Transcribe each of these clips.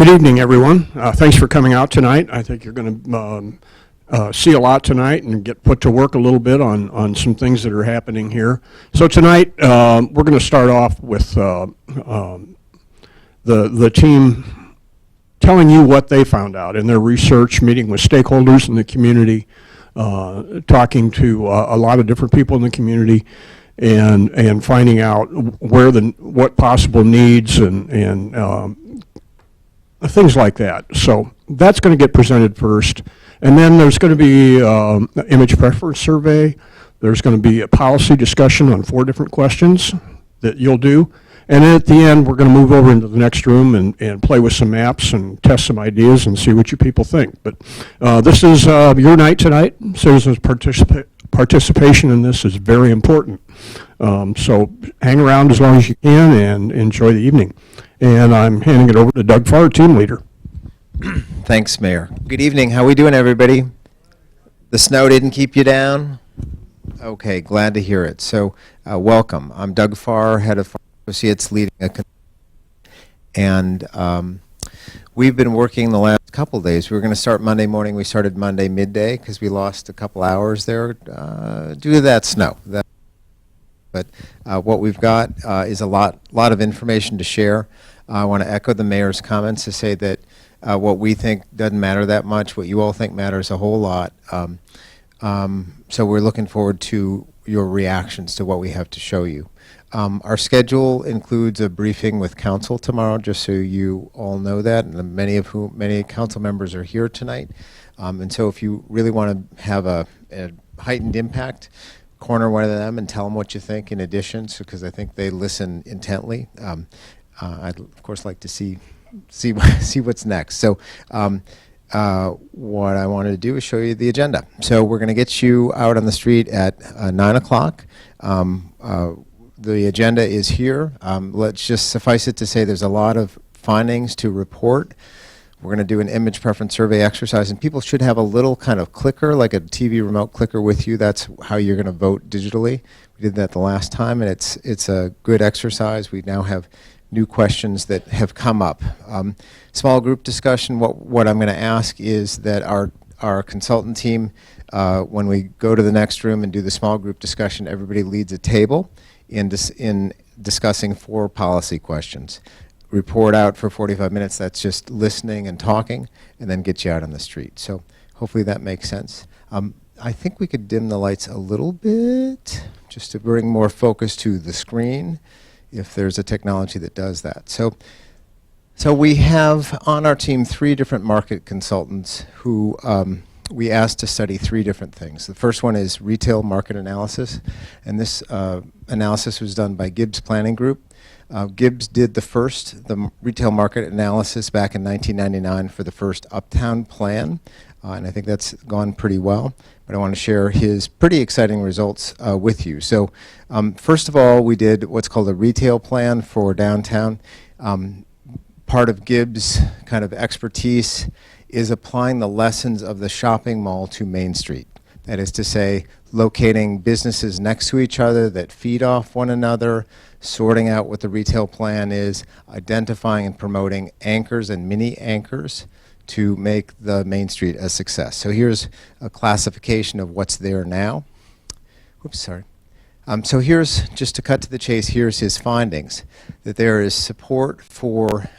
Good evening, everyone. Thanks for coming out tonight. I think you're going to see a lot tonight and get put to work a little bit on some things that are happening here. So tonight, we're going to start off with the team telling you what they found out in their research, meeting with stakeholders in the community, talking to a lot of different people in the community, and finding out what possible needs and things like that. So that's going to get presented first. And then there's going to be an image preference survey. There's going to be a policy discussion on 4 different questions that you'll do. And then at the end, we're going to move over into the next room and play with some maps and test some ideas and see what you people think. But this is your night tonight. Citizens' participation in this is very important. So hang around as long as you can and enjoy the evening. And I'm handing it over to Doug Farr, team leader. Thanks, Mayor. Good evening. How we doing, everybody? The snow didn't keep you down? Okay, glad to hear it. So welcome. I'm Doug Farr, head of Associates, leading and we've been working the last couple of days. We were going to start Monday morning. We started Monday midday because we lost a couple hours there due to that snow. But what we've got is a lot of information to share. I want to echo the mayor's comments to say that what we think doesn't matter that much, what you all think matters a whole lot. So we're looking forward to your reactions to what we have to show you. Our schedule includes a briefing with council tomorrow, just so you all know that, and many council members are here tonight. And so if you really want to have a heightened impact, corner one of them and tell them what you think in addition, because I think they listen intently. I'd of course like to see what's next. So what I wanted to do is show you the agenda. So we're going to get you out on the street at 9 o'clock. The agenda is here. Let's just suffice it to say there's a lot of findings to report. We're going to do an image preference survey exercise, and people should have a little kind of clicker, like a TV remote clicker with you. That's how you're going to vote digitally. We did that the last time, and it's a good exercise. We now have new questions that have come up. Small group discussion, what I'm going to ask is that our consultant team, when we go to the next room and do the small group discussion, everybody leads a table in discussing 4 policy questions. Report out for 45 minutes. That's just listening and talking, and then get you out on the street. So hopefully that makes sense. I think we could dim the lights a little bit just to bring more focus to the screen, if there's a technology that does that. So we have on our team 3 different market consultants who we asked to study 3 different things. The first one is retail market analysis, and this analysis was done by Gibbs Planning Group. Gibbs did the retail market analysis back in 1999 for the first Uptown plan, and I think that's gone pretty well. But I want to share his pretty exciting results with you. So first of all, we did what's called a retail plan for downtown. Part of Gibbs' kind of expertise is applying the lessons of the shopping mall to Main Street. That is to say, locating businesses next to each other that feed off one another, sorting out what the retail plan is, identifying and promoting anchors and mini anchors to make the Main Street a success. So here's a classification of what's there now. Oops, sorry. So here's, just to cut to the chase, here's his findings, that there is support for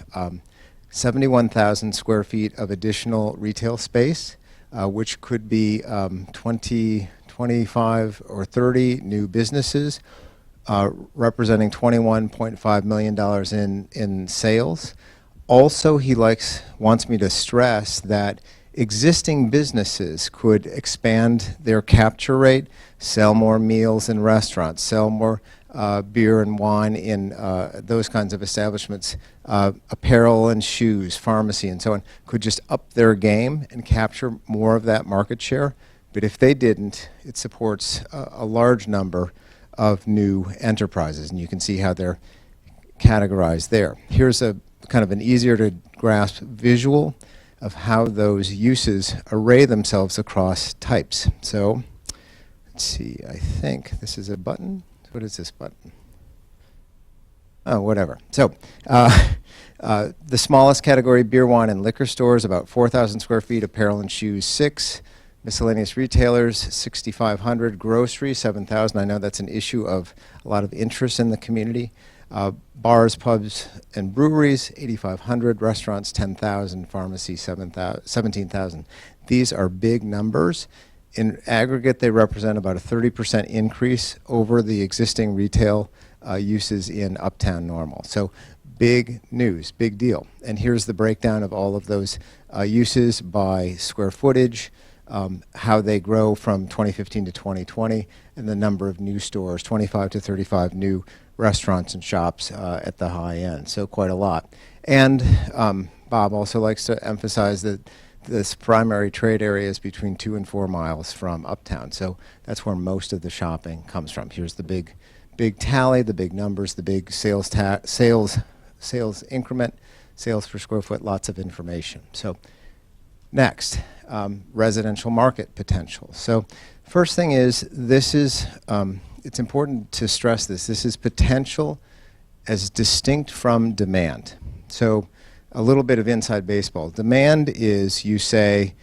71,000 square feet of additional retail space, which could be 20, 25, or 30 new businesses, representing $21.5 million in sales. Also, he wants me to stress that existing businesses could expand their capture rate, sell more meals in restaurants, sell more beer and wine in those kinds of establishments, apparel and shoes, pharmacy and so on, could just up their game and capture more of that market share. But if they didn't, it supports a large number of new enterprises, and you can see how they're categorized there. Here's a kind of an easier to grasp visual of how those uses array themselves across types. So let's see, I think this is a button. What is this button? Oh, whatever. So, the smallest category, beer, wine, and liquor stores, about 4,000 square feet. Apparel and shoes, 6. Miscellaneous retailers, 6,500. Grocery, 7,000. I know that's an issue of a lot of interest in the community. Bars, pubs, and breweries, 8,500. Restaurants, 10,000. Pharmacy, 17,000. These are big numbers. In aggregate, they represent about a 30% increase over the existing retail uses in Uptown Normal. So big news, big deal. And here's the breakdown of all of those uses by square footage, how they grow from 2015 to 2020, and the number of new stores, 25 to 35 new restaurants and shops at the high end. So quite a lot. And Bob also likes to emphasize that this primary trade area is between 2 and 4 miles from Uptown. So that's where most of the shopping comes from. Here's the big tally, the big numbers, the big sales increment, sales per square foot, lots of information. So next, residential market potential. So first thing is, this is, it's important to stress this. This is potential as distinct from demand. So a little bit of inside baseball. Demand is, you say,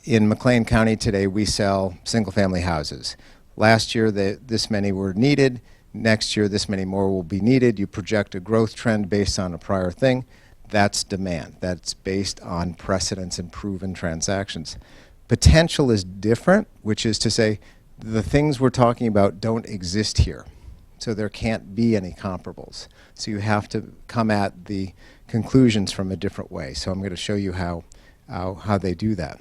in McLean County today, we sell single-family houses. Last year, this many were needed. Next year, this many more will be needed. You project a growth trend based on a prior thing. That's demand. That's based on precedents and proven transactions. Potential is different, which is to say the things we're talking about don't exist here. So there can't be any comparables. So you have to come at the conclusions from a different way. So I'm going to show you how they do that.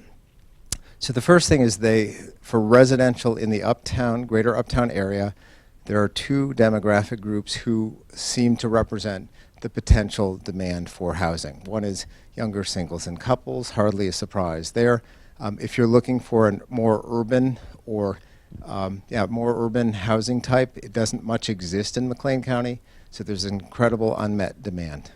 So the first thing is for residential in the greater Uptown area, there are 2 demographic groups who seem to represent the potential demand for housing. One is younger singles and couples, hardly a surprise there. If you're looking for a more urban or more urban housing type, it doesn't much exist in McLean County, so there's incredible unmet demand.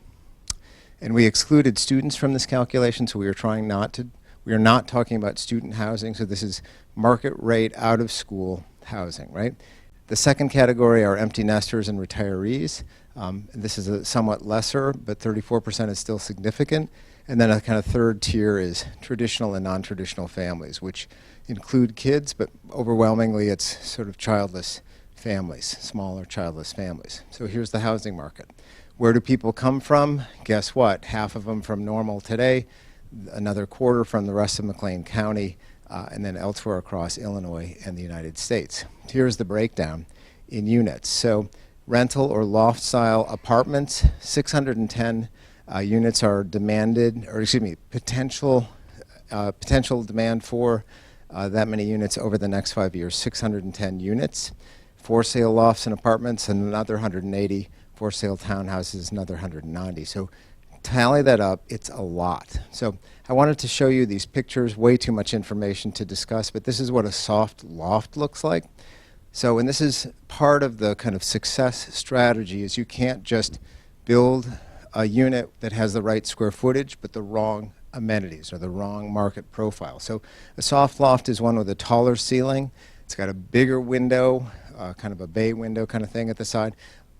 And we excluded students from this calculation, so we are not talking about student housing, so this is market rate out of school housing, right? The second category are empty nesters and retirees. This is a somewhat lesser, but 34% is still significant. And then a kind of third tier is traditional and non-traditional families, which include kids, but overwhelmingly it's sort of childless families, smaller childless families. So here's the housing market. Where do people come from? Guess what? Half of them from Normal today, another quarter from the rest of McLean County, and then elsewhere across Illinois and the United States. Here's the breakdown in units. So rental or loft style apartments, 610 units are demanded, or excuse me, potential demand for that many units over the next 5 years, 610 units. For sale lofts and apartments, another 180. For sale townhouses, another 190. So tally that up, it's a lot. So I wanted to show you these pictures, way too much information to discuss, but this is what a soft loft looks like. So, and this is part of the kind of success strategy, is you can't just build a unit that has the right square footage, but the wrong amenities or the wrong market profile. So a soft loft is one with a taller ceiling. It's got a bigger window, kind of a bay window kind of thing at the side.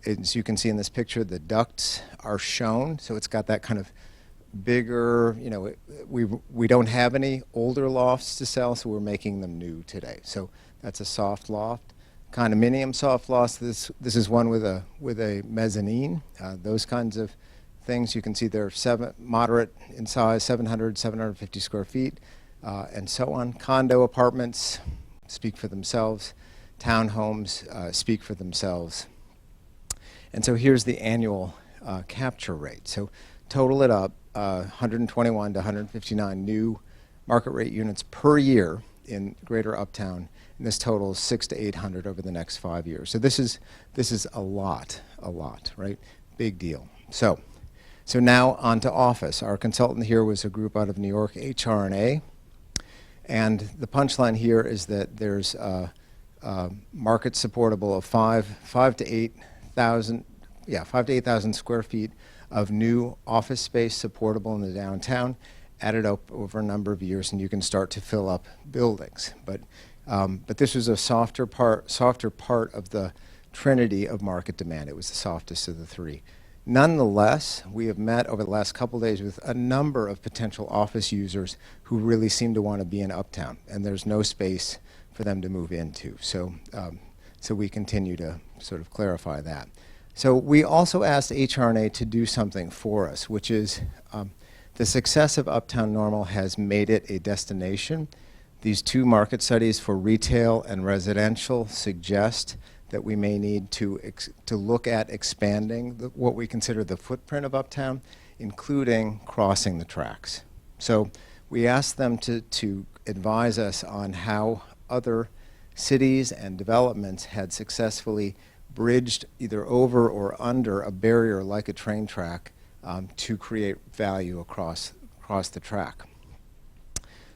As you can see in this picture, the ducts are shown, so it's got that kind of bigger, you know, we don't have any older lofts to sell, so we're making them new today. So that's a soft loft. Condominium soft lofts, this is one with a mezzanine. Those kinds of things, you can see they're moderate in size, 700, 750 square feet, and so on. Condo apartments speak for themselves. Townhomes speak for themselves. And so here's the annual capture rate. So total it up, 121 to 159 new market rate units per year in Greater Uptown, and this totals 600 to 800 over the next 5 years. So this is a lot, right? Big deal. So now on to office. Our consultant here was a group out of New York, HR&A, and the punchline here is that there's market supportable of 5 to 8,000 square feet of new office space supportable in the downtown, added up over a number of years, and you can start to fill up buildings. But this was a softer part of the trinity of market demand. It was the softest of the three. Nonetheless, we have met over the last couple days with a number of potential office users who really seem to want to be in Uptown, and there's no space for them to move into. So, so we continue to sort of clarify that. So we also asked HRNA to do something for us, which is the success of Uptown Normal has made it a destination. These two market studies for retail and residential suggest that we may need to look at expanding what we consider the footprint of Uptown, including crossing the tracks. So we asked them to advise us on how other cities and developments had successfully bridged either over or under a barrier like a train track to create value across the track.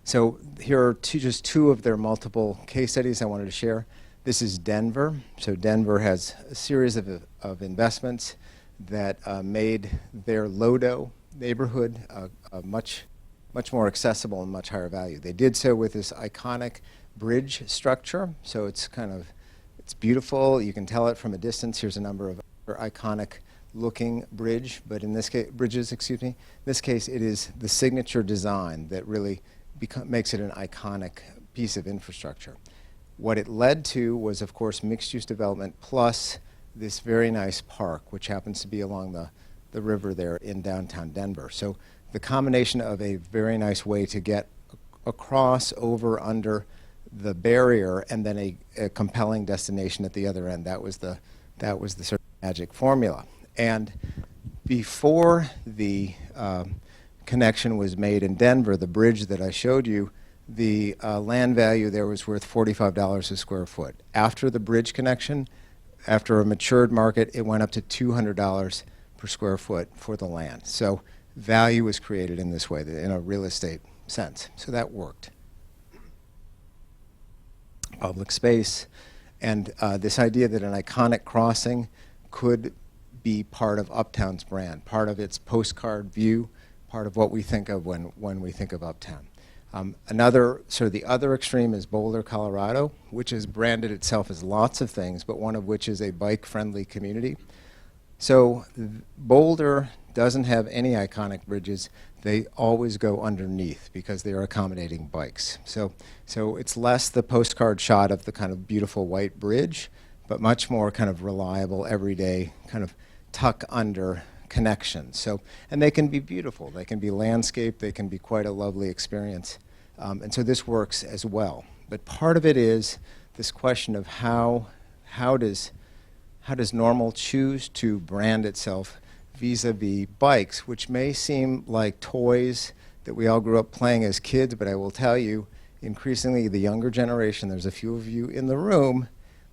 So here are just two of their multiple case studies I wanted to share. This is Denver. So Denver has a series of investments that made their Lodo neighborhood much more accessible and much higher value. They did so with this iconic bridge structure. So it's it's beautiful. You can tell it from a distance. Here's a number of other iconic looking bridge, but in this case, bridges, excuse me. In this case, it is the signature design that really makes it an iconic piece of infrastructure. What it led to was, of course, mixed-use development plus this very nice park, which happens to be along the river there in downtown Denver. So the combination of a very nice way to get across, over, under the barrier, and then a compelling destination at the other end. That was the sort of magic formula. And before the connection was made in Denver, the bridge that I showed you, the land value there was worth $45 a square foot. After the bridge connection, after a matured market, it went up to $200 per square foot for the land. So value was created in this way, in a real estate sense. So that worked. Public space, and this idea that an iconic crossing could be part of Uptown's brand, part of its postcard view, part of what we think of when we think of Uptown. Another, sort of the other extreme is Boulder, Colorado, which has branded itself as lots of things, but one of which is a bike-friendly community. So Boulder doesn't have any iconic bridges. They always go underneath because they are accommodating bikes. So it's less the postcard shot of the kind of beautiful white bridge, but much more kind of reliable, everyday, kind of tuck under connections. So, and they can be beautiful. They can be landscape. They can be quite a lovely experience. And so this works as well. But part of it is this question of how does Normal choose to brand itself vis-a-vis bikes, which may seem like toys that we all grew up playing as kids, but I will tell you, increasingly the younger generation, there's a few of you in the room,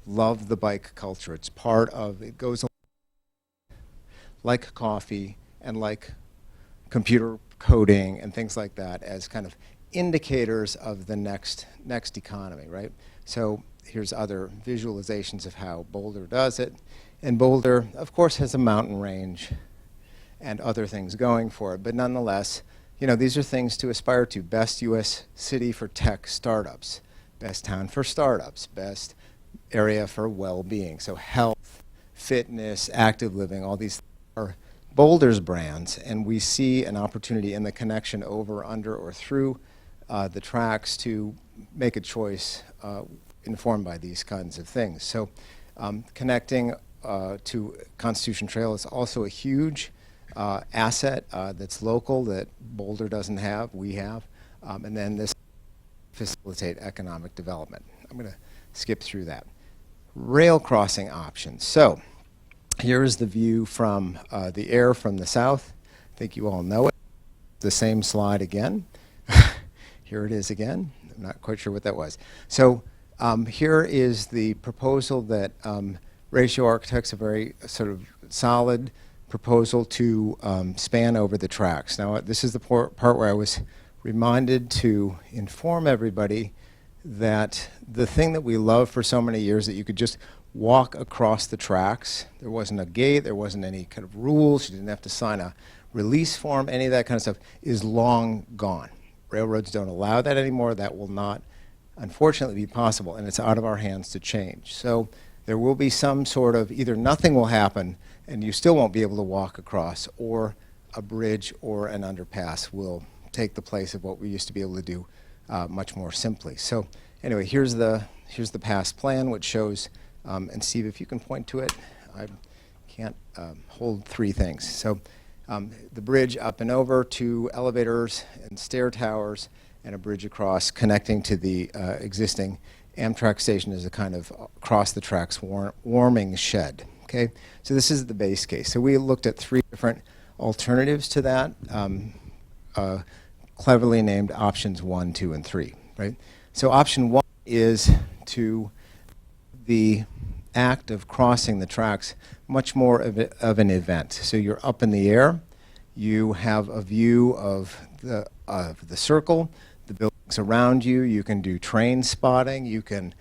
love the bike culture. It's part of, it goes like coffee and like computer coding and things like that as kind of indicators of the next economy, right? So here's other visualizations of how Boulder does it. And Boulder, of course, has a mountain range and other things going for it. But nonetheless, you know, these are things to aspire to. Best U.S. city for tech startups, best town for startups, best area for well-being. So health, fitness, active living, all these are Boulder's brands. And we see an opportunity in the connection over, under, or through the tracks to make a choice informed by these kinds of things. So connecting to Constitution Trail is also a huge asset that's local that Boulder doesn't have, we have, and then this facilitate economic development. I'm going to skip through that. Rail crossing options. So here is the view from the air from the south. I think you all know it. The same slide again. Here it is again. I'm not quite sure what that was. So here is the proposal that Ratio Architects, a very sort of solid proposal to span over the tracks. Now, this is the part where I was reminded to inform everybody that the thing that we loved for so many years, that you could just walk across the tracks. There wasn't a gate, there wasn't any kind of rules, you didn't have to sign a release form, any of that kind of stuff is long gone. Railroads don't allow that anymore. That will not, unfortunately, be possible, and it's out of our hands to change. So there will be some sort of, either nothing will happen and you still won't be able to walk across, or a bridge or an underpass will take the place of what we used to be able to do much more simply. So anyway, here's the past plan, which shows, and Steve, if you can point to it, I can't hold three things. So the bridge up and over, two elevators and stair towers, and a bridge across connecting to the existing Amtrak station as a kind of across the tracks warming shed. Okay, so this is the base case. So we looked at three different alternatives to that, cleverly named options 1, 2, and 3. Right. So option 1 is to the act of crossing the tracks much more of an event. So you're up in the air, you have a view of the circle, the buildings around you. You can do train spotting. You can,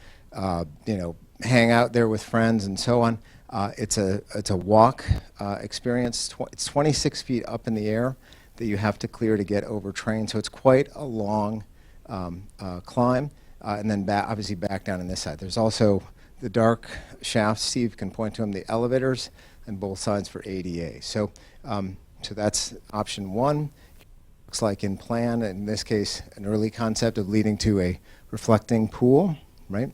hang out there with friends and so on. It's a walk experience. It's 26 feet up in the air that you have to clear to get over train. So it's quite a long climb, and then obviously back down on this side. There's also the dark shafts. Steve can point to them. The elevators on both sides for ADA. So that's option 1. Looks like in plan, in this case, an early concept of leading to a reflecting pool, right?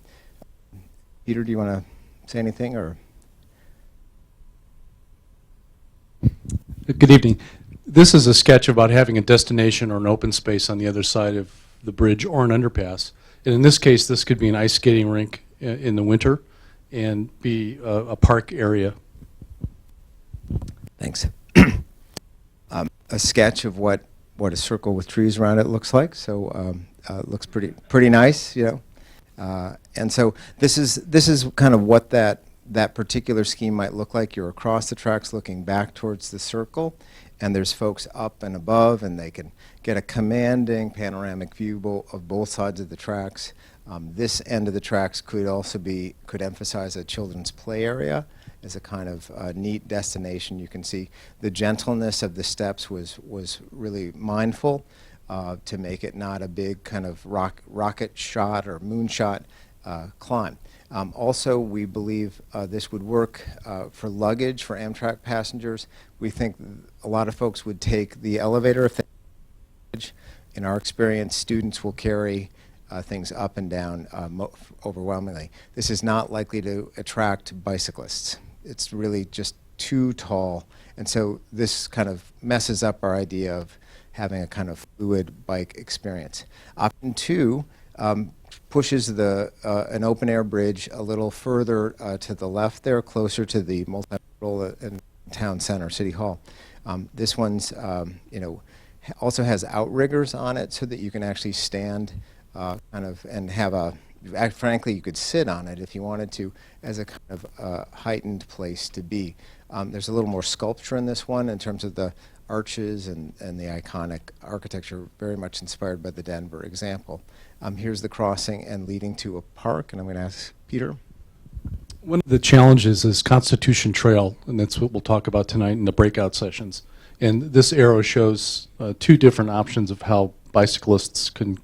Peter, do you want to say anything, or? Good evening. This is a sketch about having a destination or an open space on the other side of the bridge or an underpass. And in this case, this could be an ice skating rink in the winter and be a park area. Thanks. A sketch of what a circle with trees around it looks like. So it looks pretty nice, and so this is kind of what that particular scheme might look like. You're across the tracks looking back towards the circle, and there's folks up and above, and they can get a commanding panoramic view of both sides of the tracks. This end of the tracks could emphasize a children's play area as a kind of neat destination. You can see the gentleness of the steps was really mindful to make it not a big kind of rocket shot or moonshot climb. Also, we believe this would work for luggage for Amtrak passengers. We think a lot of folks would take the elevator if they. In our experience, students will carry things up and down overwhelmingly. This is not likely to attract bicyclists. It's really just too tall, and so this kind of messes up our idea of having a kind of fluid bike experience. Option 2 pushes an open air bridge a little further to the left there, closer to the multimodal and town center, City Hall. This one's, also has outriggers on it so that you can actually stand and have frankly, you could sit on it if you wanted to as a kind of heightened place to be. There's a little more sculpture in this one in terms of the arches and the iconic architecture, very much inspired by the Denver example. Here's the crossing and leading to a park, and I'm going to ask Peter. One of the challenges is Constitution Trail, and that's what we'll talk about tonight in the breakout sessions. And this arrow shows two different options of how bicyclists could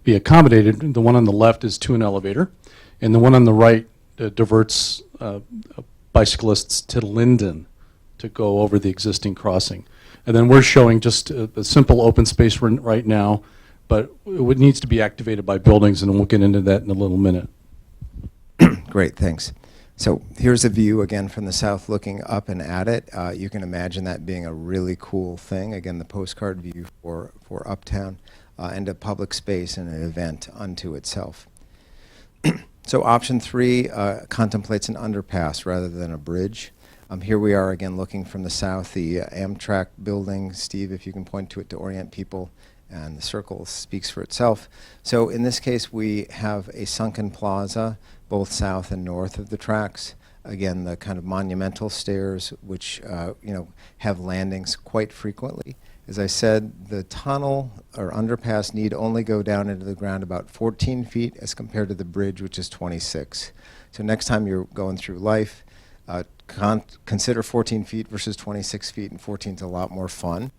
be accommodated. The one on the left is to an elevator, and the one on the right diverts bicyclists to Linden to go over the existing crossing. And then we're showing just a simple open space right now, but it needs to be activated by buildings, and we'll get into that in a little minute. Great, thanks. So here's a view again from the south looking up and at it. You can imagine that being a really cool thing. Again, the postcard view for Uptown and a public space and an event unto itself. So option 3 contemplates an underpass rather than a bridge. Here we are again looking from the south, the Amtrak building. Steve, if you can point to it to orient people, and the circle speaks for itself. So in this case, we have a sunken plaza, both south and north of the tracks. Again, the kind of monumental stairs, which have landings quite frequently. As I said, the tunnel or underpass need only go down into the ground about 14 feet as compared to the bridge, which is 26. So next time you're going through life, consider 14 feet versus 26 feet, and 14 is a lot more fun.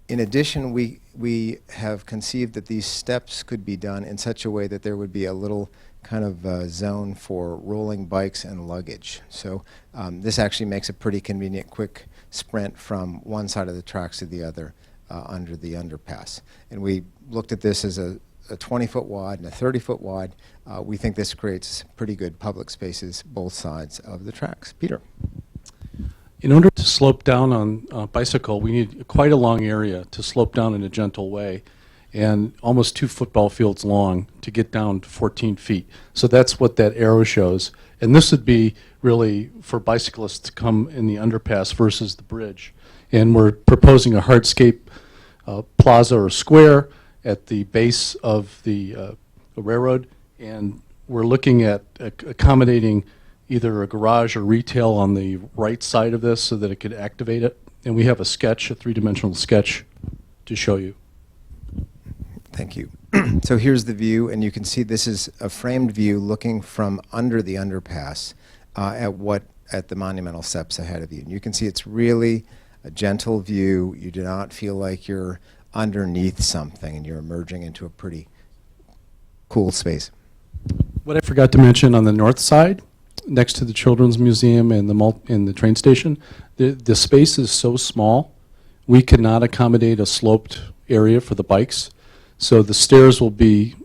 In addition, we have conceived that these steps could be done in such a way that there would be a little kind of zone for rolling bikes and luggage. So this actually makes a pretty convenient, quick sprint from one side of the tracks to the other under the underpass. And we looked at this as a 20-foot wide and a 30-foot wide. We think this creates pretty good public spaces both sides of the tracks. Peter. In order to slope down on bicycle, we need quite a long area to slope down in a gentle way, and almost 2 football fields long to get down to 14 feet. So that's what that arrow shows. And this would be really for bicyclists to come in the underpass versus the bridge. And we're proposing a hardscape plaza or square at the base of the railroad, and we're looking at accommodating either a garage or retail on the right side of this so that it could activate it. And we have a sketch, a 3-dimensional sketch to show you. Thank you. So here's the view, and you can see this is a framed view looking from under the underpass at the monumental steps ahead of you. And you can see it's really a gentle view. You do not feel like you're underneath something, and you're emerging into a pretty cool space. What I forgot to mention on the north side, next to the Children's Museum and the train station, the space is so small, we cannot accommodate a sloped area for the bikes. So the stairs will be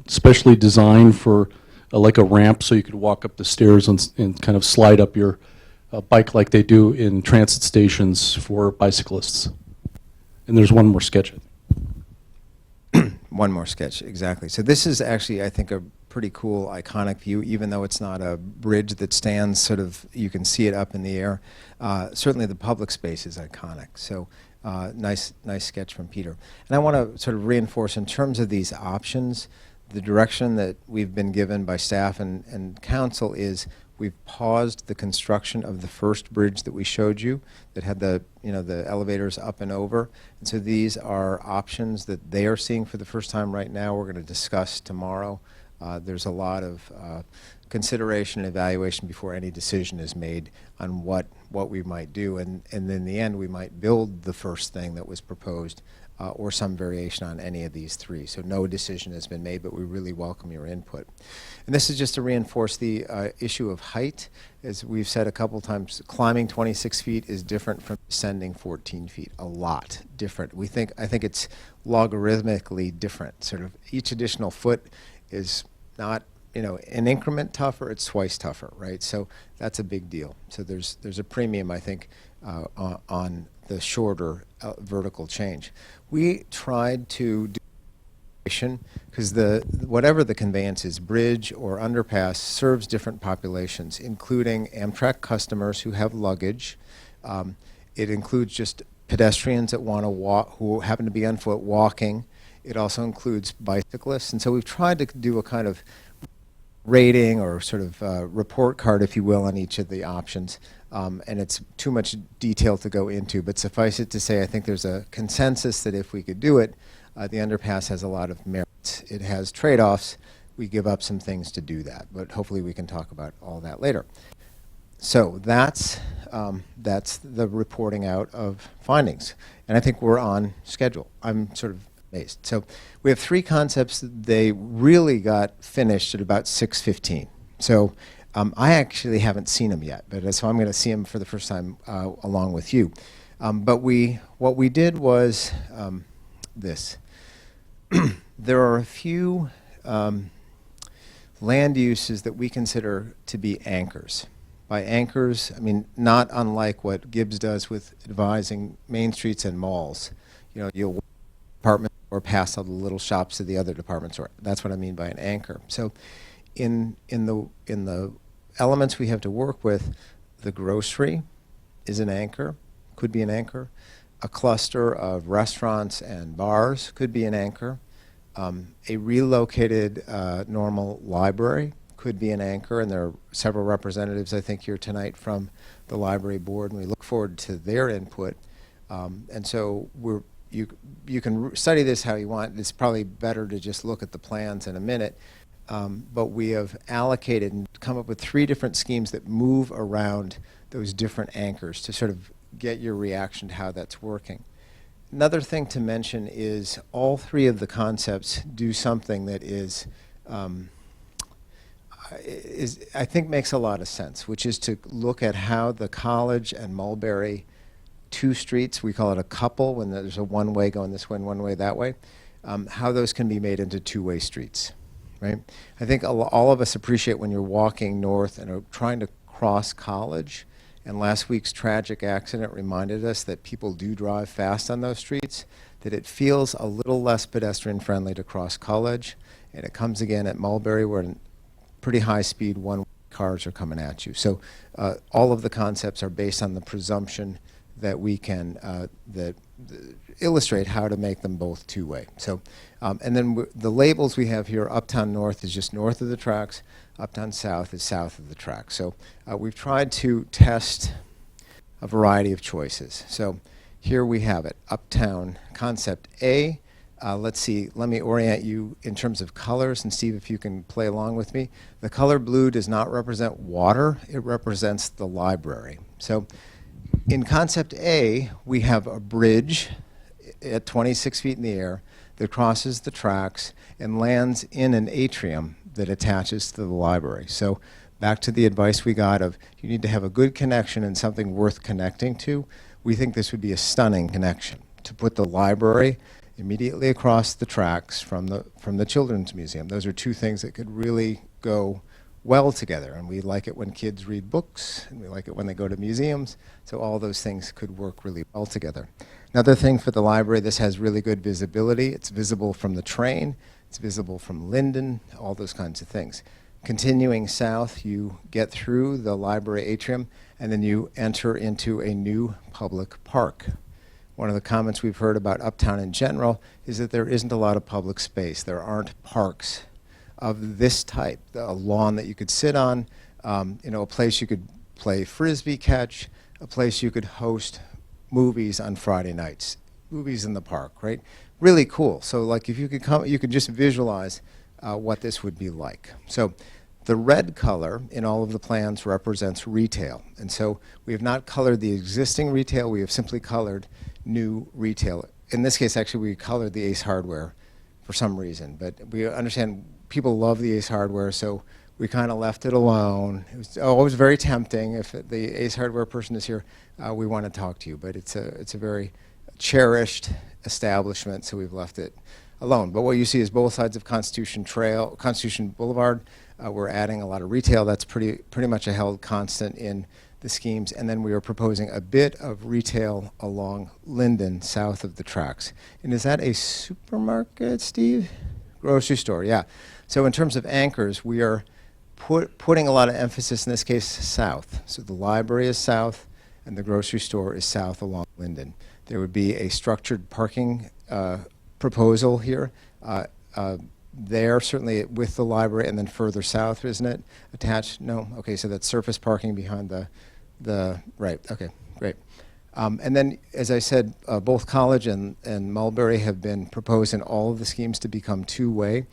specially designed for like a ramp, so you could walk up the stairs and kind of slide up your bike like they do in transit stations for bicyclists. And there's one more sketch. One more sketch, exactly. So this is actually, I think, a pretty cool, iconic view, even though it's not a bridge that stands sort of, you can see it up in the air. Certainly the public space is iconic. So nice sketch from Peter. And I want to sort of reinforce in terms of these options, the direction that we've been given by staff and council is we've paused the construction of the first bridge that we showed you that had the elevators up and over. And so these are options that they are seeing for the first time right now. We're going to discuss tomorrow. There's a lot of consideration and evaluation before any decision is made on what we might do. And in the end, we might build the first thing that was proposed or some variation on any of these three. So no decision has been made, but we really welcome your input. And this is just to reinforce the issue of height. As we've said a couple times, climbing 26 feet is different from descending 14 feet, a lot different. I think it's logarithmically different. Sort of each additional foot is not, an increment tougher, it's twice tougher, right? So that's a big deal. So there's a premium, I think, on the shorter vertical change. We tried to do because whatever the conveyance is, bridge or underpass, serves different populations, including Amtrak customers who have luggage. It includes just pedestrians that want to walk, who happen to be on foot walking. It also includes bicyclists. And so we've tried to do a kind of rating or sort of report card, if you will, on each of the options. And it's too much detail to go into, but suffice it to say, I think there's a consensus that if we could do it, the underpass has a lot of merits. It has trade-offs. We give up some things to do that, but hopefully we can talk about all that later. So that's the reporting out of findings, and I think we're on schedule. I'm sort of amazed. So we have three concepts. They really got finished at about 6:15. So I actually haven't seen them yet, but so I'm going to see them for the first time along with you. But what we did was this. There are a few land uses that we consider to be anchors. By anchors, I mean not unlike what Gibbs does with advising main streets and malls. You'll walk to the department or pass all the little shops to the other department store. That's what I mean by an anchor. So in the elements we have to work with, the grocery is an anchor, could be an anchor. A cluster of restaurants and bars could be an anchor. A relocated normal library could be an anchor, and there are several representatives, I think, here tonight from the library board, and we look forward to their input. And so you can study this how you want. It's probably better to just look at the plans in a minute. But we have allocated and come up with 3 different schemes that move around those different anchors to sort of get your reaction to how that's working. Another thing to mention is all three of the concepts do something that is I think makes a lot of sense, which is to look at how the College and Mulberry, two streets, we call it a couple when there's a one-way going this way and one-way that way, how those can be made into two-way streets, right? I think all of us appreciate when you're walking north and are trying to cross College, and last week's tragic accident reminded us that people do drive fast on those streets, that it feels a little less pedestrian-friendly to cross College, and it comes again at Mulberry where pretty high speed one cars are coming at you. So all of the concepts are based on the presumption that we can illustrate how to make them both two-way. So, and then the labels we have here, Uptown North is just north of the tracks, Uptown South is south of the tracks. So we've tried to test a variety of choices. So here we have it, Uptown Concept A. Let's see, let me orient you in terms of colors, and Steve, if you can play along with me. The color blue does not represent water, it represents the library. So in Concept A, we have a bridge at 26 feet in the air that crosses the tracks and lands in an atrium that attaches to the library. So back to the advice we got of you need to have a good connection and something worth connecting to. We think this would be a stunning connection to put the library immediately across the tracks from the Children's Museum. Those are two things that could really go well together, and we like it when kids read books, and we like it when they go to museums, so all those things could work really well together. Another thing for the library, this has really good visibility. It's visible from the train, it's visible from Linden, all those kinds of things. Continuing south, you get through the library atrium, and then you enter into a new public park. One of the comments we've heard about Uptown in general is that there isn't a lot of public space. There aren't parks of this type, a lawn that you could sit on, a place you could play frisbee catch, a place you could host movies on Friday nights, movies in the park, right? Really cool. So like if you could come, you could just visualize what this would be like. So the red color in all of the plans represents retail. And so we have not colored the existing retail, we have simply colored new retail. In this case, actually, we colored the Ace Hardware for some reason, but we understand people love the Ace Hardware, so we kind of left it alone. It was always very tempting. If the Ace Hardware person is here, we want to talk to you, but it's a very cherished establishment, so we've left it alone. But what you see is both sides of Constitution Boulevard. We're adding a lot of retail. That's pretty much a held constant in the schemes, and then we are proposing a bit of retail along Linden, south of the tracks. And is that a supermarket, Steve? Grocery store, yeah. So in terms of anchors, we are putting a lot of emphasis, in this case, south. So the library is south, and the grocery store is south along Linden. There would be a structured parking proposal here. There, certainly with the library, and then further south, isn't it? Attached? No? Okay, so that's surface parking behind the right, okay, great. And then, as I said, both College and Mulberry have been proposed in all of the schemes to become two-way.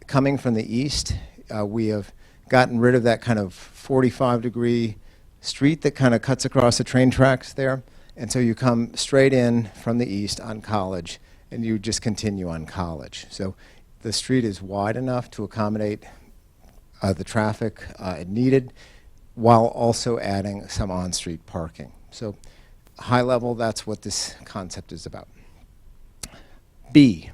Coming from the east, we have gotten rid of that kind of 45-degree street that kind of cuts across the train tracks there. And so you come straight in from the east on College, and you just continue on College. So the street is wide enough to accommodate the traffic needed, while also adding some on-street parking. So high level, that's what this concept is about. B.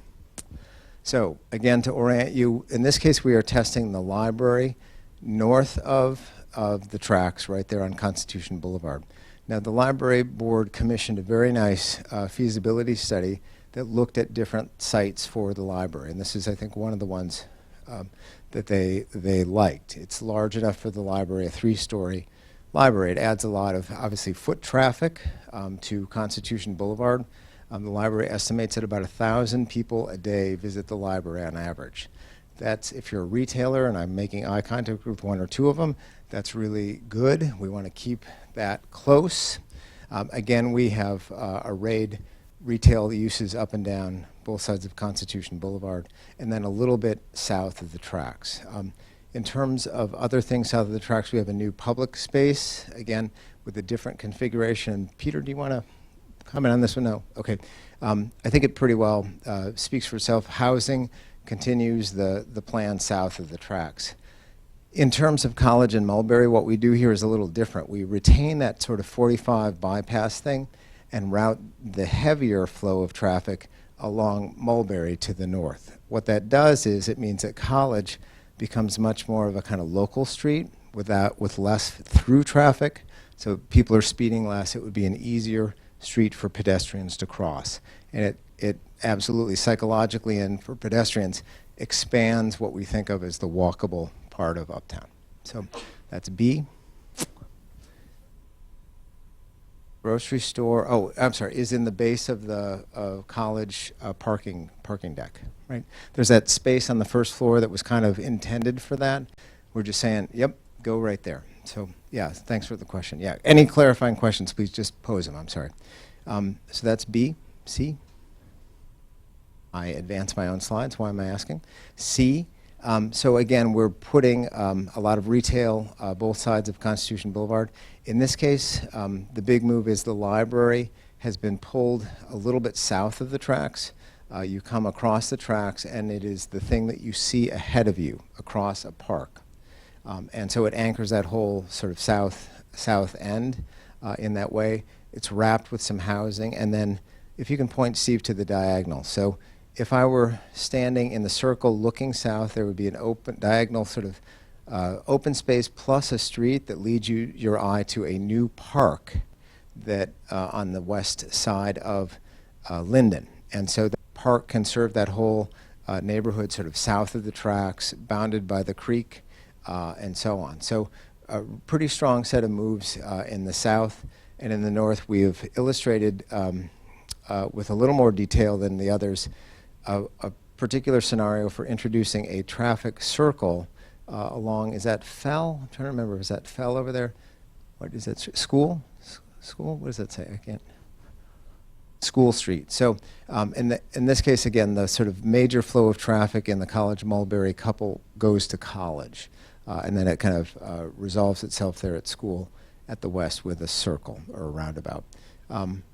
So again, to orient you, in this case we are testing the library north of the tracks right there on Constitution Boulevard. Now the library board commissioned a very nice feasibility study that looked at different sites for the library, and this is, I think, one of the ones that they liked. It's large enough for the library, a 3-story library. It adds a lot of, obviously, foot traffic to Constitution Boulevard. The library estimates that about 1,000 people a day visit the library on average. That's, if you're a retailer, and I'm making eye contact with one or two of them, that's really good. We want to keep that close. Again, we have arrayed retail uses up and down both sides of Constitution Boulevard, and then a little bit south of the tracks. In terms of other things south of the tracks, we have a new public space, again, with a different configuration. Peter, do you want to comment on this one? No? Okay. I think it pretty well speaks for itself. Housing continues the plan south of the tracks. In terms of College and Mulberry, what we do here is a little different. We retain that sort of 45 bypass thing and route the heavier flow of traffic along Mulberry to the north. What that does is it means that College becomes much more of a kind of local street with less through traffic. So people are speeding less. It would be an easier street for pedestrians to cross. And it absolutely psychologically and for pedestrians expands what we think of as the walkable part of Uptown. So that's B. Grocery store, oh, I'm sorry, is in the base of the College parking deck, right? There's that space on the first floor that was kind of intended for that. We're just saying, yep, go right there. So yeah, thanks for the question. Yeah, any clarifying questions, please just pose them, I'm sorry. So that's B. C. I advance my own slides, why am I asking? C. So again, we're putting a lot of retail both sides of Constitution Boulevard. In this case, the big move is the library has been pulled a little bit south of the tracks. You come across the tracks, and it is the thing that you see ahead of you across a park. And so it anchors that whole sort of south end in that way. It's wrapped with some housing, and then if you can point, Steve, to the diagonal. So if I were standing in the circle looking south, there would be an open diagonal sort of open space plus a street that leads your eye to a new park that on the west side of Linden. And so the park can serve that whole neighborhood sort of south of the tracks, bounded by the creek, and so on. So a pretty strong set of moves in the south. And in the north, we have illustrated with a little more detail than the others a particular scenario for introducing a traffic circle along, is that Fell? I'm trying to remember, is that Fell over there? What is that, School? School? What does that say? I can't. School Street. So in this case, again, the sort of major flow of traffic in the College-Mulberry couple goes to College. And then it kind of resolves itself there at School at the west with a circle or a roundabout.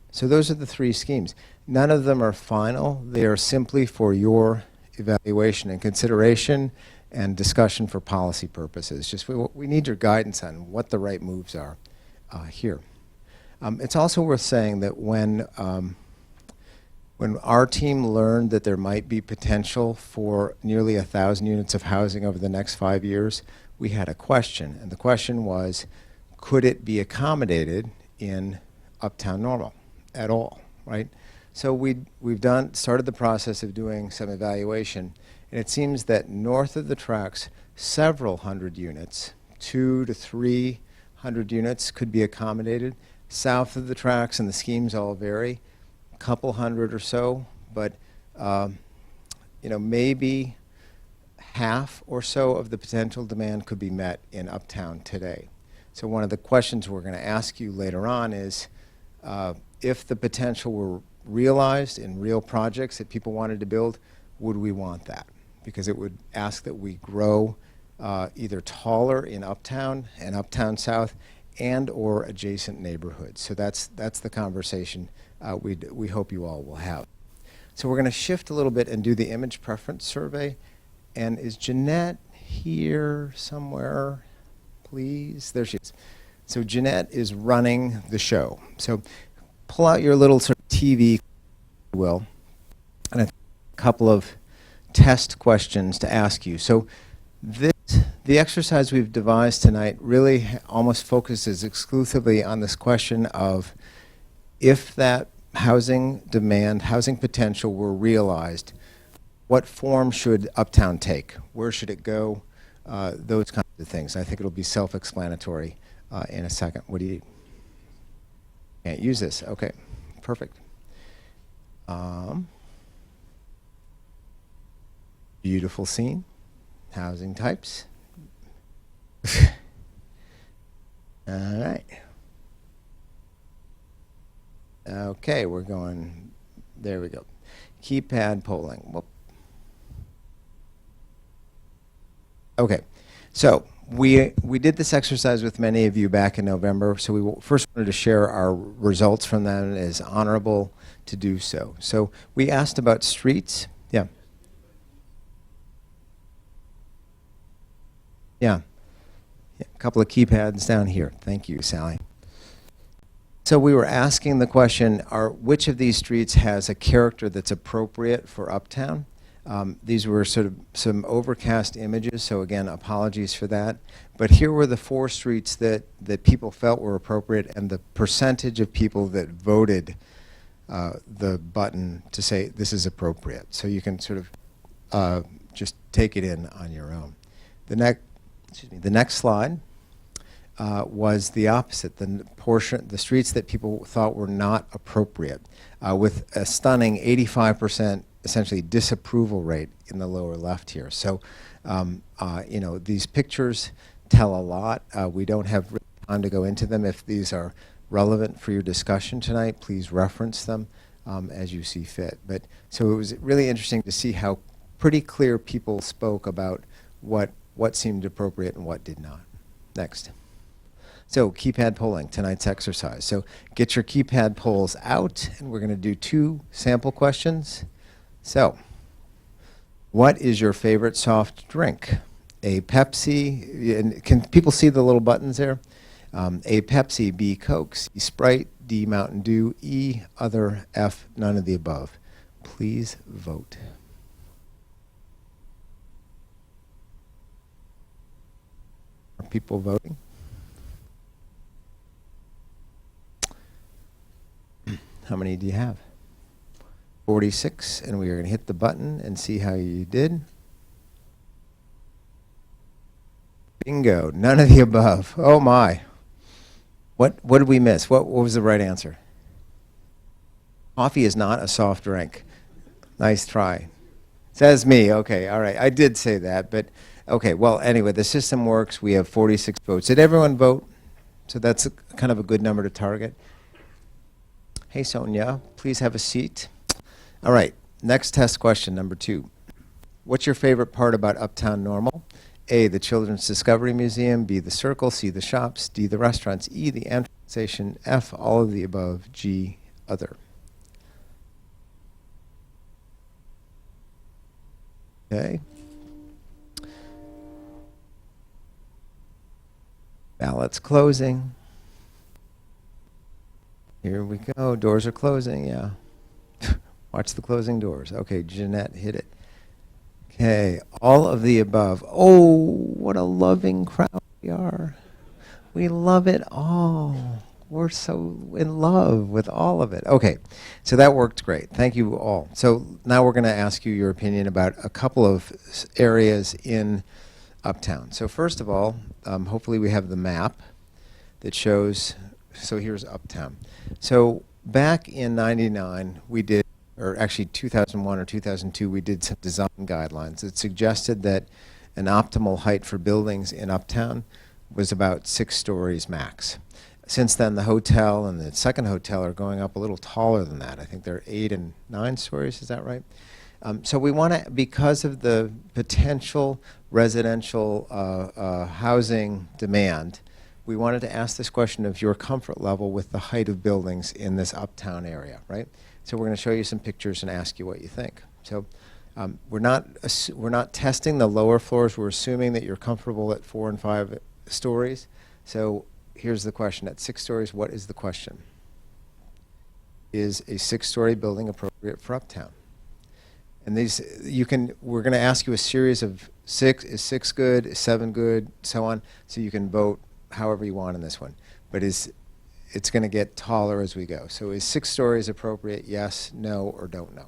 So those are the three schemes. None of them are final. They are simply for your evaluation and consideration and discussion for policy purposes. Just we need your guidance on what the right moves are here. It's also worth saying that when our team learned that there might be potential for nearly 1,000 units of housing over the next 5 years, we had a question. And the question was, could it be accommodated in Uptown Normal at all, right? So we've started the process of doing some evaluation, and it seems that north of the tracks, several hundred units, 200 to 300 units could be accommodated. South of the tracks, and the schemes all vary, a couple hundred or so, but maybe half or so of the potential demand could be met in Uptown today. So one of the questions we're going to ask you later on is, if the potential were realized in real projects that people wanted to build, would we want that? Because it would ask that we grow either taller in Uptown and Uptown South and or adjacent neighborhoods. So that's the conversation we hope you all will have. So we're going to shift a little bit and do the image preference survey. And is Jeanette here somewhere? Please, there she is. So Jeanette is running the show. So pull out your little sort of TV, if you will, and a couple of test questions to ask you. So the exercise we've devised tonight really almost focuses exclusively on this question of if that housing demand, housing potential were realized, what form should Uptown take? Where should it go? Those kinds of things. I think it'll be self-explanatory in a second. What do you can't use this? Okay, perfect. Beautiful scene. Housing types. All right. Okay, we're going, there we go. Keypad polling. Whoop. Okay, so We did this exercise with many of you back in November, so first wanted to share our results from them, and it is honorable to do so. So we asked about streets. Yeah. Yeah. A couple of keypads down here. Thank you, Sally. So we were asking the question, which of these streets has a character that's appropriate for Uptown? These were sort of some overcast images, so again, apologies for that. But here were the 4 streets that people felt were appropriate, and the percentage of people that voted the button to say this is appropriate. So you can sort of just take it in on your own. The next slide was the opposite, the streets that people thought were not appropriate, with a stunning 85% essentially disapproval rate in the lower left here. So, you know, these pictures tell a lot. We don't have time to go into them. If these are relevant for your discussion tonight, please reference them as you see fit. But so it was really interesting to see how pretty clear people spoke about what seemed appropriate and what did not. Next. So keypad polling, tonight's exercise. So get your keypad polls out, and we're going to do 2 sample questions. So, what is your favorite soft drink? A Pepsi, and can people see the little buttons there? A Pepsi, B Coke, C Sprite, D Mountain Dew, E other, F none of the above. Please vote. Are people voting? How many do you have? 46, and we are going to hit the button and see how you did. Bingo, none of the above. Oh my. What did we miss? What was the right answer? Coffee is not a soft drink. Nice try. Says me. Okay, all right. I did say that, but okay. Well, anyway, the system works. We have 46 votes. Did everyone vote? So that's kind of a good number to target. Hey, Sonia, please have a seat. All right, next test question, number 2. What's your favorite part about Uptown Normal? A, the Children's Discovery Museum, B, the Circle, C, the shops, D, the restaurants, E, the Amtrak station, F, all of the above, G, other. Okay. Ballot's closing. Here we go. Doors are closing, yeah. Watch the closing doors. Okay, Jeanette, hit it. Okay, all of the above. Oh, what a loving crowd we are. We love it all. We're so in love with all of it. Okay, so that worked great. Thank you all. So now we're going to ask you your opinion about a couple of areas in Uptown. So first of all, hopefully we have the map that shows, so here's Uptown. So back in '99, we did, or actually 2001 or 2002, we did some design guidelines that suggested that an optimal height for buildings in Uptown was about 6 stories max. Since then, the hotel and the second hotel are going up a little taller than that. I think they're 8 and 9 stories, is that right? So we want to, because of the potential residential housing demand, we wanted to ask this question of your comfort level with the height of buildings in this Uptown area, right? So we're going to show you some pictures and ask you what you think. So we're not testing the lower floors. We're assuming that you're comfortable at 4 and 5 stories. So here's the question. At 6 stories, what is the question? Is a 6-story building appropriate for Uptown? And these, we're going to ask you a series of 6, is 6 good, is 7 good, so on, so you can vote however you want in this one. But it's going to get taller as we go. So is 6 stories appropriate? Yes, no, or don't know?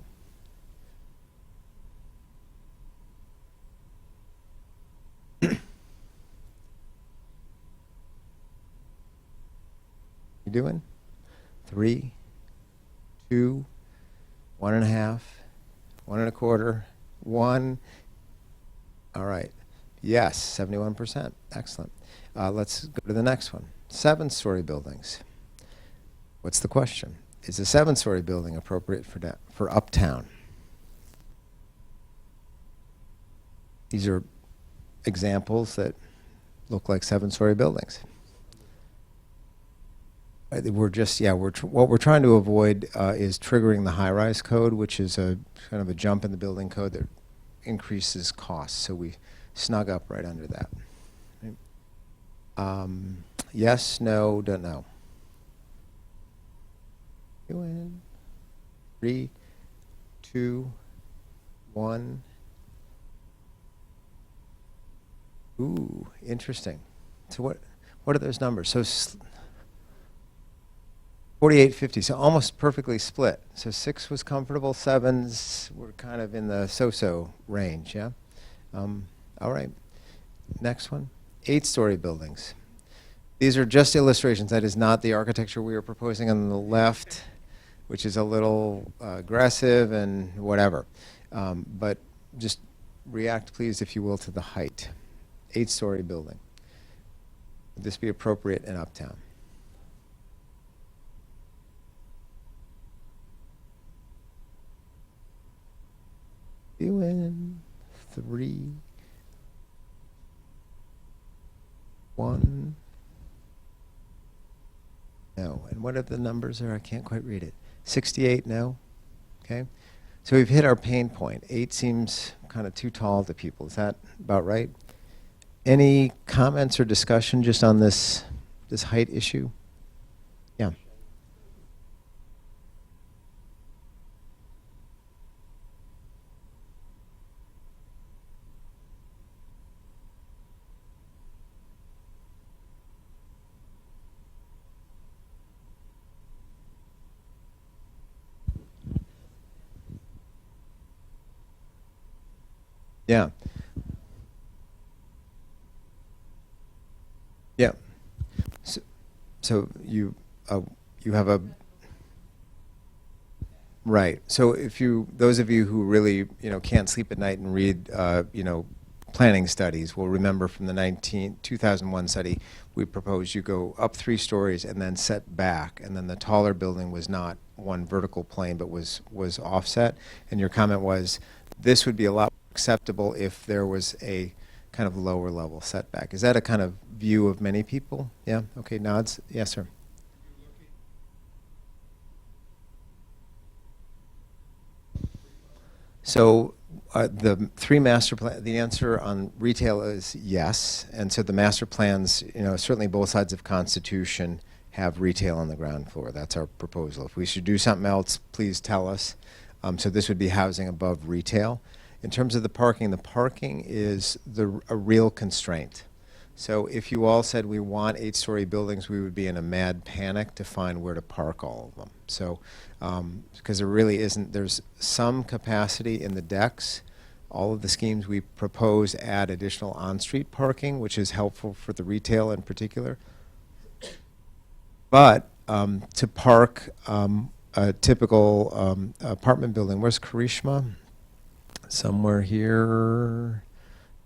You doing? 3, 2, 1.5, 1 1/4, 1. All right. Yes, 71%. Excellent. Let's go to the next one. 7-story buildings. What's the question? Is a 7-story building appropriate for Uptown? These are examples that look like 7-story buildings. We're just, yeah, what we're trying to avoid is triggering the high-rise code, which is a kind of a jump in the building code that increases costs. So we snug up right under that. Right. Yes, no, don't know. You in? 3, 2, 1. Ooh, interesting. So what are those numbers? So 48-50, so almost perfectly split. So 6 was comfortable, 7s were kind of in the so-so range, yeah? All right, next one. 8-story buildings. These are just illustrations. That is not the architecture we are proposing on the left, which is a little aggressive and whatever. But just react, please, if you will, to the height. 8-story building. Would this be appropriate in Uptown? You in 3, 1. No. And what are the numbers there? I can't quite read it. 68, no. Okay. So we've hit our pain point. 8 seems kind of too tall to people. Is that about right? Any comments or discussion just on this height issue? Yeah. Yeah. Yeah. So you have a right. So if those of you who really can't sleep at night and read planning studies will remember from the 2001 study, we proposed you go up 3 stories and then set back, and then the taller building was not one vertical plane but was offset. And your comment was this would be a lot more acceptable if there was a kind of lower level setback. Is that a kind of view of many people? Yeah? Okay, nods. Yes, sir. So the 3 master plan, the answer on retail is yes. And so the master plans, certainly both sides of Constitution have retail on the ground floor. That's our proposal. If we should do something else, please tell us. So this would be housing above retail. In terms of the parking is a real constraint. So if you all said we want 8-story buildings, we would be in a mad panic to find where to park all of them. So, because there really isn't, there's some capacity in the decks. All of the schemes we propose add additional on-street parking, which is helpful for the retail in particular. But to park a typical apartment building, where's Karishma? Somewhere here,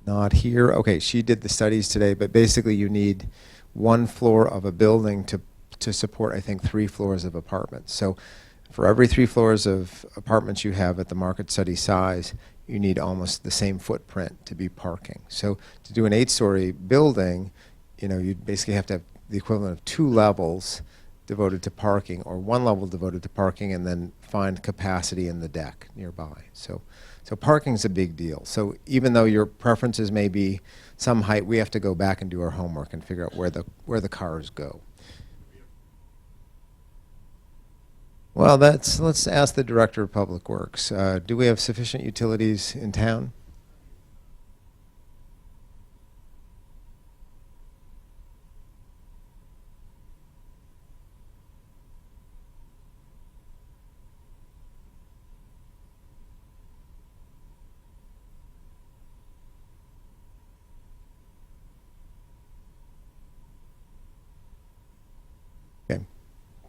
not here. Okay, she did the studies today, but basically you need 1 floor of a building to support, I think, 3 floors of apartments. So for every 3 floors of apartments you have at the market study size, you need almost the same footprint to be parking. So to do an 8-story building, you'd basically have to have the equivalent of 2 levels devoted to parking, or 1 level devoted to parking, and then find capacity in the deck nearby. So parking's a big deal. So even though your preferences may be some height, we have to go back and do our homework and figure out where the cars go. Well, let's ask the Director of Public Works. Do we have sufficient utilities in town?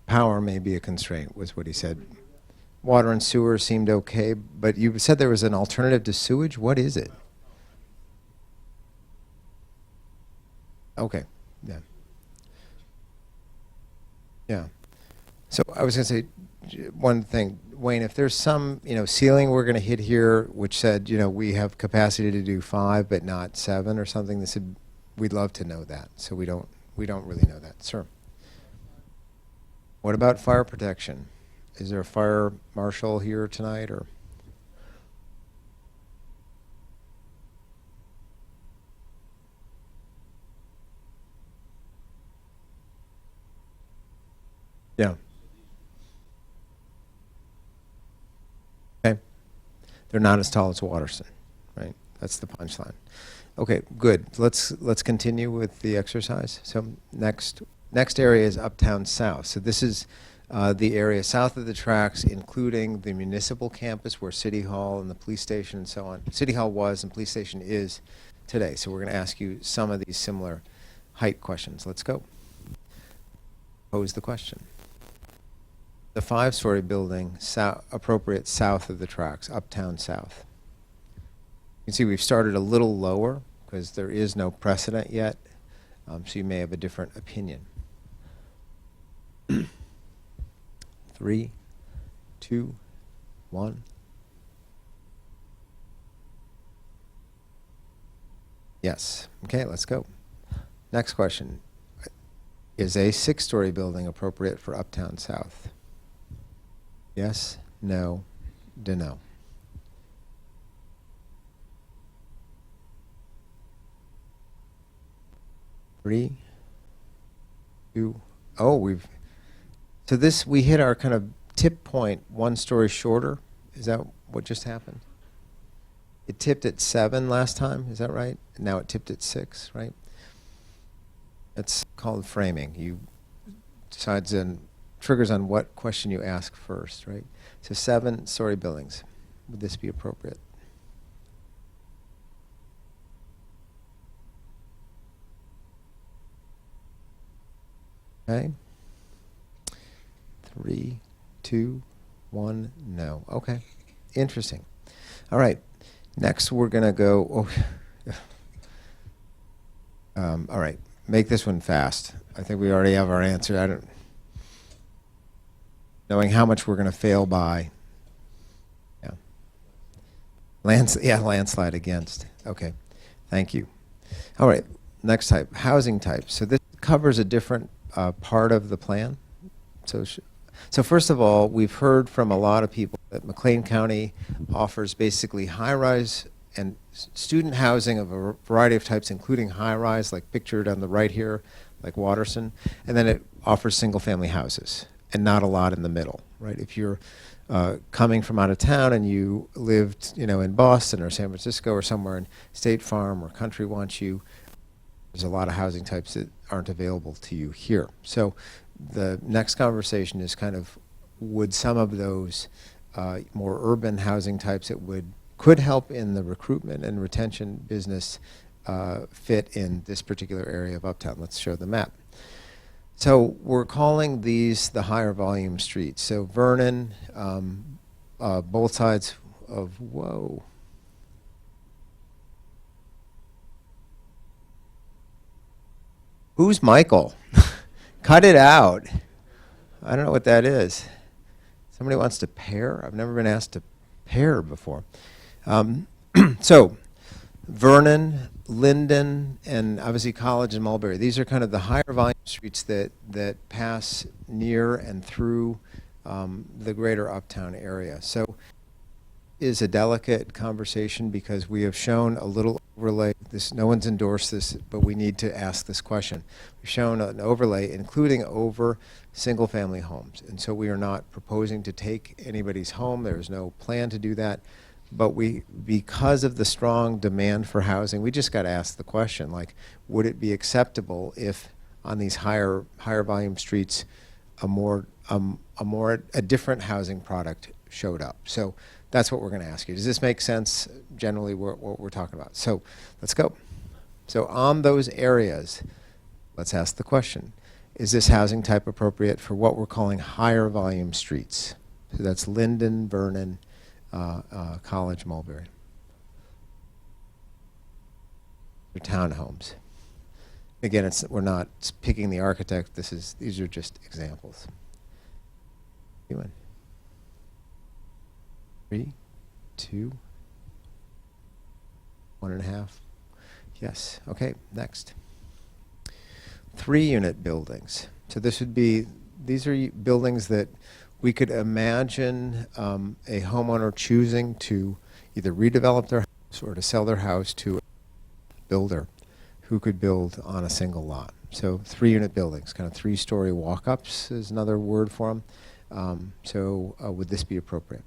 Power may be a constraint, was what he said. Water and sewer seemed okay, but you said there was an alternative to sewage. What is it? Okay, yeah. Yeah. So I was going to say one thing, Wayne, if there's some, ceiling we're going to hit here, which said, we have capacity to do 5, but not 7 or something, this would we'd love to know that. So we don't really know that, sir. What about fire protection? Is there a fire marshal here tonight, or? Yeah. Okay. They're not as tall as Watterson, right? That's the punchline. Okay, good. Let's continue with the exercise. So next area is Uptown South. So this is the area south of the tracks, including the municipal campus where City Hall and the police station and so on. City Hall was and police station is today. So we're going to ask you some of these similar height questions. Let's go. Pose the question. The 5-story building appropriate south of the tracks, Uptown South. You can see we've started a little lower because there is no precedent yet, so you may have a different opinion. 3, 2, 1. Yes. Okay, let's go. Next question. Is a 6-story building appropriate for Uptown South? Yes, no, dunno. Three, two, oh, we hit our kind of tip point 1 story shorter. Is that what just happened? It tipped at 7 last time, is that right? And now it tipped at 6, right? That's called framing. You decides and triggers on what question you ask first, right? So 7-story buildings, would this be appropriate? Okay. 3, 2, 1, no. Okay, interesting. All right, next we're gonna go, all right, make this one fast. I think we already have our answer. Knowing how much we're gonna fail by. Yeah. Landslide against. Okay, thank you. All right, next type, housing type. So this covers a different part of the plan. So first of all, we've heard from a lot of people that McLean County offers basically high-rise and student housing of a variety of types, including high-rise, like pictured on the right here, like Watterson, and then it offers single-family houses, and not a lot in the middle, right? If you're coming from out of town and you lived, in Boston or San Francisco or somewhere, and State Farm or Country wants you, there's a lot of housing types that aren't available to you here. So the next conversation is kind of, would some of those more urban housing types that could help in the recruitment and retention business fit in this particular area of Uptown? Let's show the map. So we're calling these the higher volume streets. So Vernon, both sides of, whoa. Who's Michael? Cut it out. I don't know what that is. Somebody wants to pair? I've never been asked to pair before. So Vernon, Linden, and obviously College and Mulberry. These are kind of the higher volume streets that pass near and through the greater Uptown area. So is a delicate conversation because we have shown a little overlay. No one's endorsed this, but we need to ask this question. We've shown an overlay including over single-family homes. And so we are not proposing to take anybody's home. There's no plan to do that. But because of the strong demand for housing, we just got to ask the question, like, would it be acceptable if on these higher volume streets a different housing product showed up? So that's what we're going to ask you. Does this make sense generally what we're talking about? So let's go. So on those areas, let's ask the question, is this housing type appropriate for what we're calling higher volume streets? So that's Linden, Vernon, College, Mulberry. They're townhomes. Again, we're not picking the architect. These are just examples. 3, 2, 1.5. Yes, okay, next. 3-unit buildings. So these are buildings that we could imagine a homeowner choosing to either redevelop their house or to sell their house to a builder who could build on a single lot. So 3-unit buildings, kind of 3-story walk-ups is another word for them. Would this be appropriate?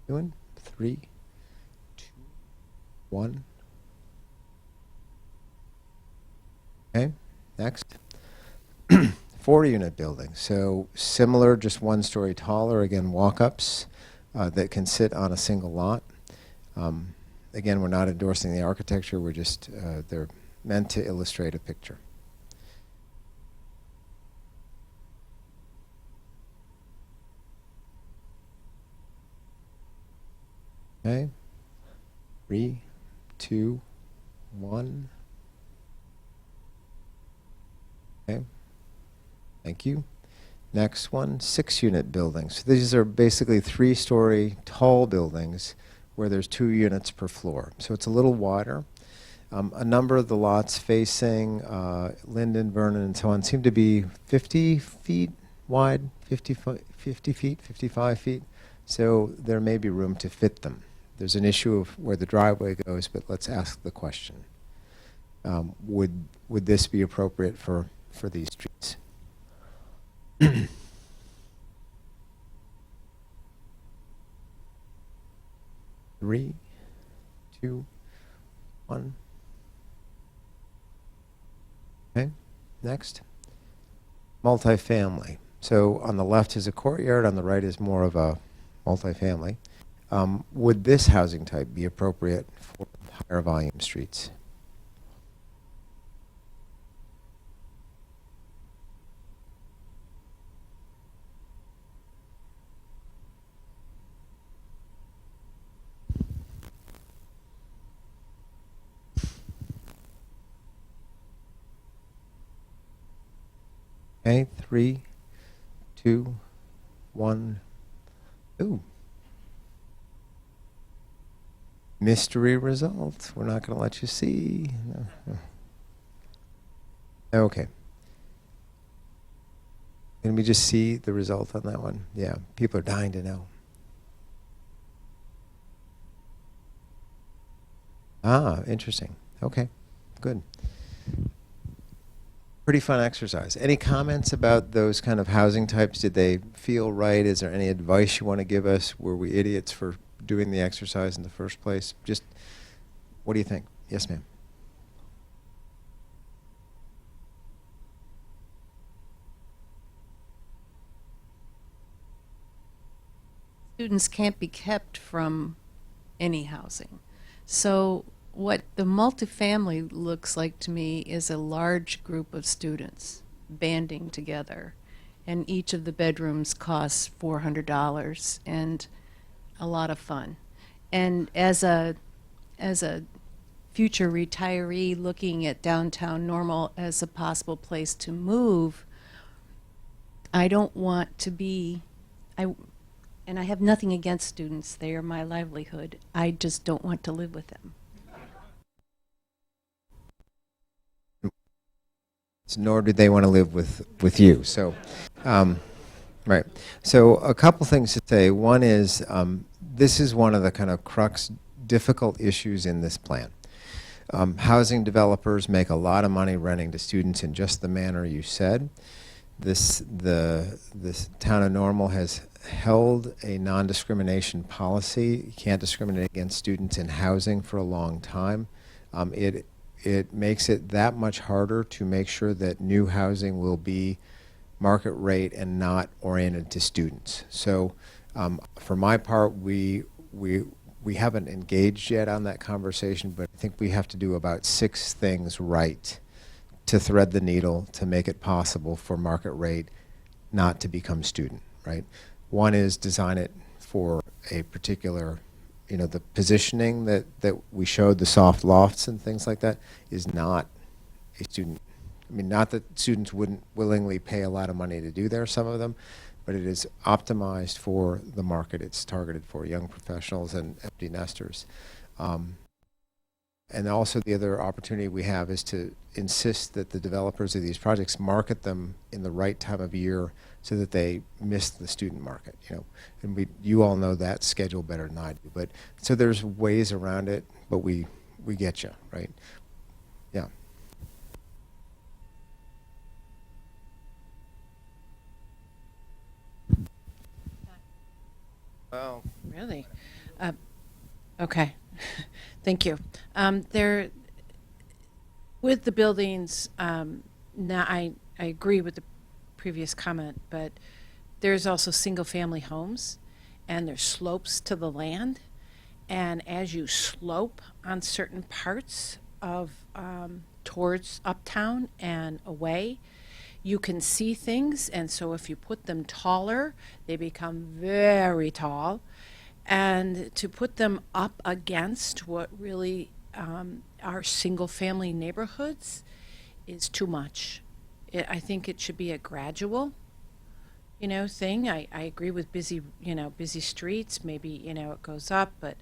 Doing 3, 2, 1. Okay, next. 4-unit buildings. So similar, just 1 story taller. Again, walk-ups that can sit on a single lot. Again, we're not endorsing the architecture. We're just they're meant to illustrate a picture. Okay. 3, 2, 1. Okay. Thank you. Next one, 6-unit buildings. These are basically 3-story tall buildings where there's 2 units per floor. So it's a little wider. A number of the lots facing Linden, Vernon, and so on seem to be 50 feet wide, 50 feet, 55 feet. So there may be room to fit them. There's an issue of where the driveway goes, but let's ask the question. Would this be appropriate for these streets? 3, 2, 1. Okay, next. Multifamily. So on the left is a courtyard, on the right is more of a multifamily. Would this housing type be appropriate for higher volume streets? Okay, 3, 2, 1. Ooh. Mystery result. We're not going to let you see. No. Okay. Can we just see the result on that one? Yeah, people are dying to know. Ah, interesting. Okay, good. Pretty fun exercise. Any comments about those kind of housing types? Did they feel right? Is there any advice you want to give us? Were we idiots for doing the exercise in the first place? Just, what do you think? Yes, ma'am. Students can't be kept from any housing. So what the multifamily looks like to me is a large group of students banding together, and each of the bedrooms costs $400 and a lot of fun. And as a future retiree looking at downtown Normal as a possible place to move, I don't want to be, and I have nothing against students, they are my livelihood. I just don't want to live with them. Nor do they want to live with you. So, right. So a couple things to say. One is this is one of the kind of crux, difficult issues in this plan. Housing developers make a lot of money renting to students in just the manner you said. This town of Normal has held a non-discrimination policy. You can't discriminate against students in housing for a long time. It makes it that much harder to make sure that new housing will be market rate and not oriented to students. So for my part, we haven't engaged yet on that conversation, but I think we have to do about 6 things right to thread the needle to make it possible for market rate not to become student, right? One is design it for a particular, the positioning that we showed, the soft lofts and things like that, is not a student. I mean, not that students wouldn't willingly pay a lot of money to do there, some of them, but it is optimized for the market it's targeted for, young professionals and empty nesters. And also the other opportunity we have is to insist that the developers of these projects market them in the right time of year so that they miss the student market, you know. And you all know that schedule better than I do. But so there's ways around it, but we get you, right? Yeah. Well, Really? Okay. Thank you. There, with the buildings, now I agree with the previous comment, but there's also single-family homes, and there's slopes to the land. And as you slope on certain parts of towards Uptown and away, you can see things. And so if you put them taller, they become very tall. And to put them up against what really are single-family neighborhoods is too much. I think it should be a gradual, thing. I agree with busy streets. Maybe, it goes up, but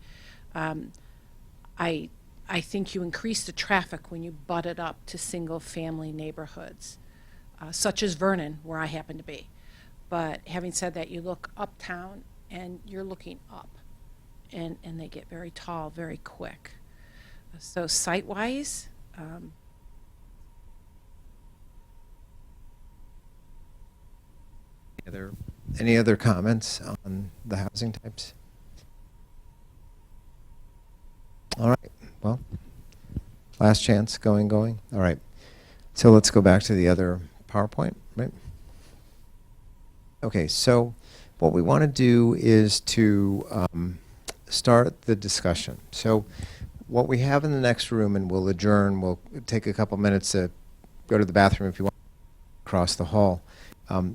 I think you increase the traffic when you butt it up to single-family neighborhoods, such as Vernon, where I happen to be. But having said that, you look uptown and you're looking up, and they get very tall very quick. So site-wise, any other comments on the housing types? All right, well, last chance, going. All right, so let's go back to the other PowerPoint, right? Okay, so what we want to do is to start the discussion. So what we have in the next room, and we'll adjourn, we'll take a couple minutes to go to the bathroom if you want across the hall,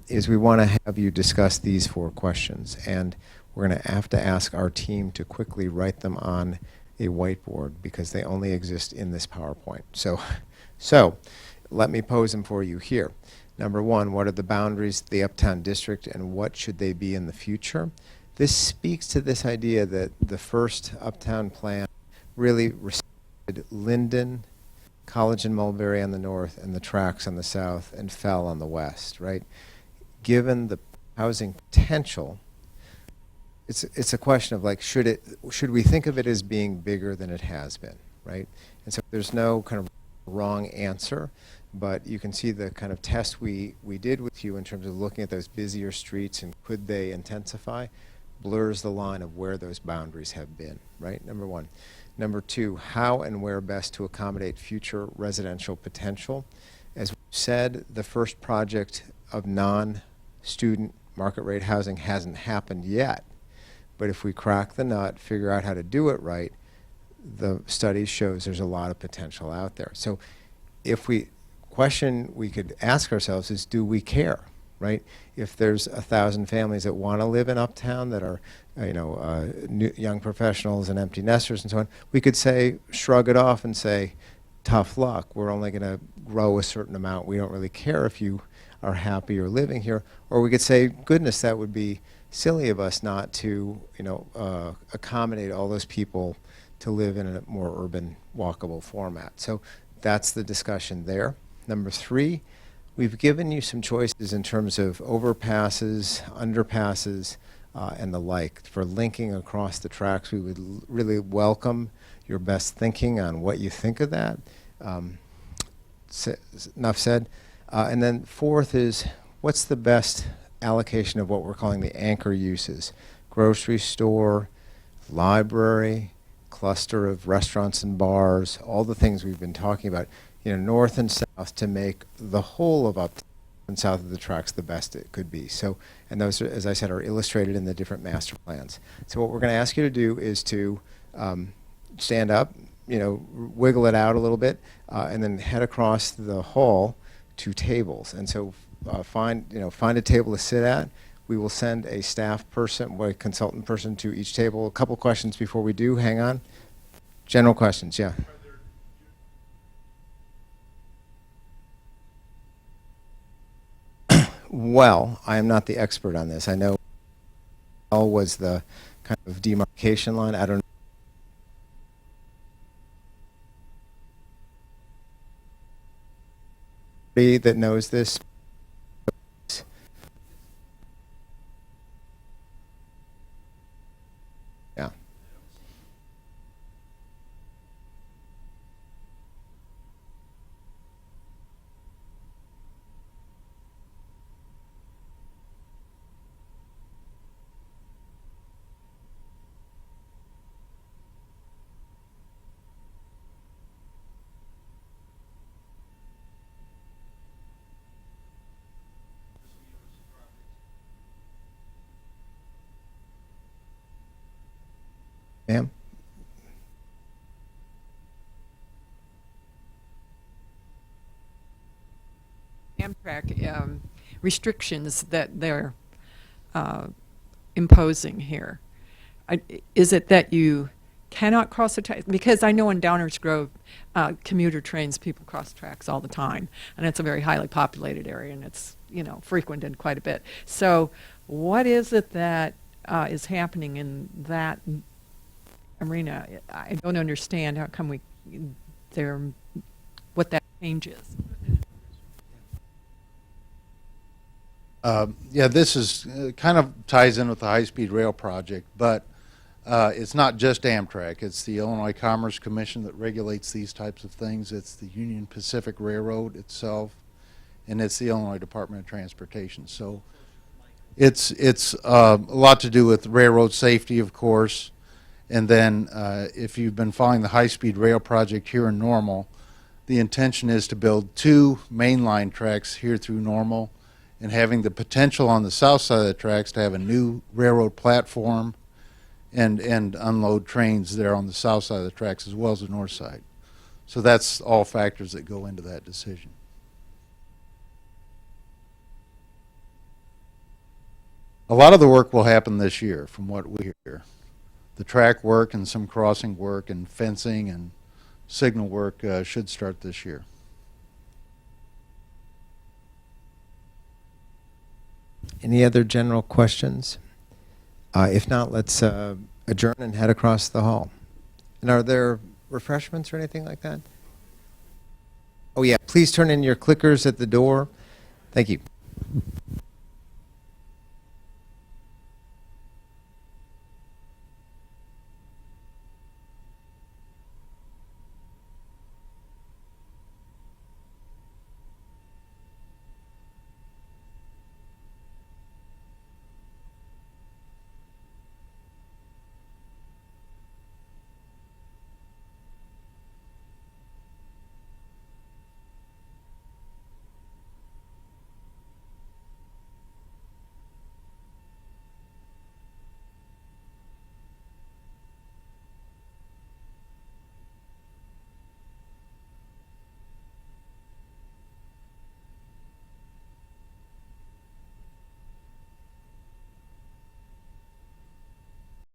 is we want to have you discuss these 4 questions. And we're going to have to ask our team to quickly write them on a whiteboard because they only exist in this PowerPoint. So let me pose them for you here. Number 1, what are the boundaries of the Uptown District and what should they be in the future? This speaks to this idea that the first Uptown plan really respected Linden, College and Mulberry on the north, and the tracks on the south, and Fell on the west, right? Given the housing potential, it's a question of like, should we think of it as being bigger than it has been, right? And so there's no kind of wrong answer, but you can see the kind of test we did with you in terms of looking at those busier streets and could they intensify, blurs the line of where those boundaries have been, right? Number 1. Number 2, how and where best to accommodate future residential potential. As we said, the first project of non-student market rate housing hasn't happened yet, but if we crack the nut, figure out how to do it right, the study shows there's a lot of potential out there. So if question we could ask ourselves is, do we care, right? If there's 1,000 families that want to live in Uptown that are, young professionals and empty nesters and so on, we could say, shrug it off and say, tough luck. We're only going to grow a certain amount. We don't really care if you are happy or living here. Or we could say, goodness, that would be silly of us not to, accommodate all those people to live in a more urban, walkable format. So that's the discussion there. Number 3, we've given you some choices in terms of overpasses, underpasses, and the like. For linking across the tracks, we would really welcome your best thinking on what you think of that. Enough said. And then 4th is, what's the best allocation of what we're calling the anchor uses? Grocery store, library, cluster of restaurants and bars, all the things we've been talking about, north and south, to make the whole of Uptown and south of the tracks the best it could be. So, and those, as I said, are illustrated in the different master plans. So what we're going to ask you to do is to stand up, wiggle it out a little bit, and then head across the hall to tables. And so find a table to sit at. We will send a staff person, or a consultant person to each table. A couple questions before we do. Hang on. General questions, yeah. Well, I am not the expert on this. I know L was the kind of demarcation line. I don't know that knows this. Yeah. Ma'am? Amtrak restrictions that they're imposing here. Is it that you cannot cross the track? Because I know in Downers Grove, commuter trains, people cross tracks all the time, and it's a very highly populated area, and it's, you know, frequented quite a bit. So what is it that is happening in that arena? I don't understand how come what that change is. Yeah, this is kind of ties in with the high-speed rail project, but it's not just Amtrak. It's the Illinois Commerce Commission that regulates these types of things. It's the Union Pacific Railroad itself, and it's the Illinois Department of Transportation. So it's a lot to do with railroad safety, of course, and then if you've been following the high-speed rail project here in Normal, the intention is to build 2 mainline tracks here through Normal, and having the potential on the south side of the tracks to have a new railroad platform and unload trains there on the south side of the tracks as well as the north side. So that's all factors that go into that decision. A lot of the work will happen this year from what we hear. The track work and some crossing work and fencing and signal work should start this year. Any other general questions? If not, let's adjourn and head across the hall. And are there refreshments or anything like that? Oh yeah, please turn in your clickers at the door. Thank you.